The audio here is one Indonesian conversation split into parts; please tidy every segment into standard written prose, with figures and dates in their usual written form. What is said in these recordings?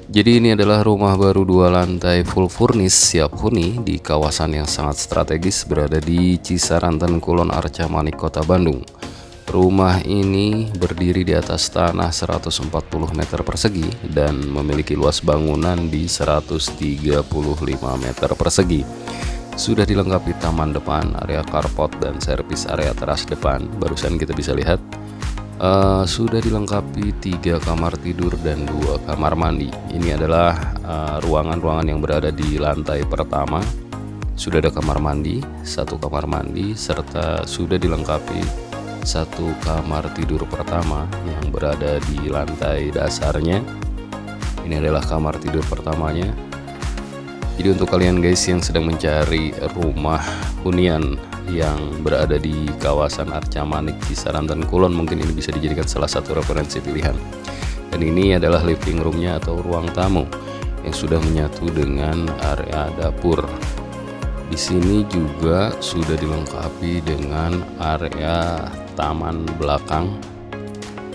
Jadi ini adalah rumah baru 2 lantai full furnish siap huni di kawasan yang sangat strategis berada di Cisaranten, Kulon, Arca Manik, Kota Bandung. Rumah ini berdiri di atas tanah 140 meter persegi dan memiliki luas bangunan di 135 meter persegi. Sudah dilengkapi taman depan, area carport, dan servis area teras depan. Barusan kita bisa lihat sudah dilengkapi 3 kamar tidur dan 2 kamar mandi. Ini adalah ruangan-ruangan yang berada di lantai pertama. Sudah ada kamar mandi, 1 kamar mandi, serta sudah dilengkapi 1 kamar tidur pertama yang berada di lantai dasarnya. Ini adalah kamar tidur pertamanya. Jadi untuk kalian guys yang sedang mencari rumah hunian yang berada di kawasan Arca Manik, Cisaranten, Kulon, mungkin ini bisa dijadikan salah satu referensi pilihan. Dan ini adalah living roomnya atau ruang tamu yang sudah menyatu dengan area dapur. Di sini juga sudah dilengkapi dengan area taman belakang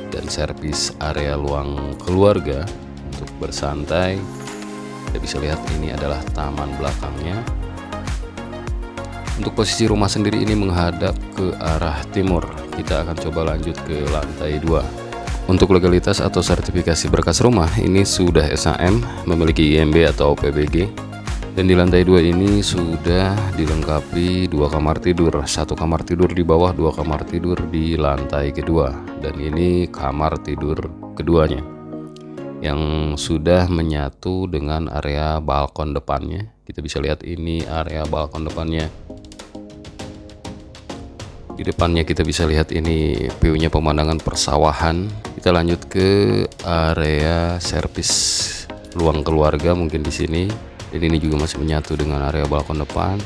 dan servis area ruang keluarga untuk bersantai. Kita bisa lihat ini adalah taman belakangnya. Untuk posisi rumah sendiri ini menghadap ke arah timur. Kita akan coba lanjut ke lantai 2. Untuk legalitas atau sertifikasi berkas rumah ini sudah SHM, memiliki IMB atau PBG. Dan di lantai 2 ini sudah dilengkapi 2 kamar tidur, 1 kamar tidur di bawah, 2 kamar tidur di lantai kedua. Dan ini kamar tidur keduanya yang sudah menyatu dengan area balkon depannya. Kita bisa lihat ini area balkon depannya. Di depannya kita bisa lihat ini view-nya pemandangan persawahan. Kita lanjut ke area servis ruang keluarga mungkin di sini. Dan ini juga masih menyatu dengan area balkon depan.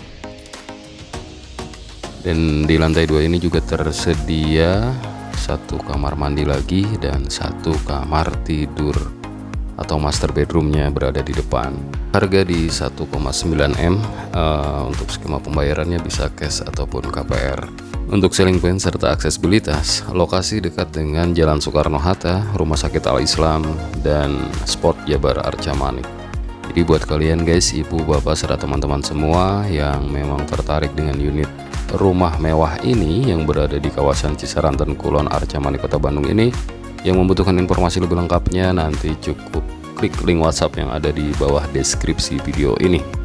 Dan di lantai 2 ini juga tersedia 1 kamar mandi lagi dan 1 kamar tidur atau master bedroomnya berada di depan. Harga di 1,9 M. Untuk skema pembayarannya bisa cash ataupun KPR. Untuk selling point serta aksesibilitas, lokasi dekat dengan Jalan Soekarno-Hatta, Rumah Sakit Al-Islam, dan Sport Jabar Arca Manik. Jadi buat kalian guys, ibu, bapak, serta teman-teman semua yang memang tertarik dengan unit rumah mewah ini yang berada di kawasan Cisaranten, Kulon, Arca Manik, Kota Bandung ini, yang membutuhkan informasi lebih lengkapnya, nanti cukup klik link WhatsApp yang ada di bawah deskripsi video ini.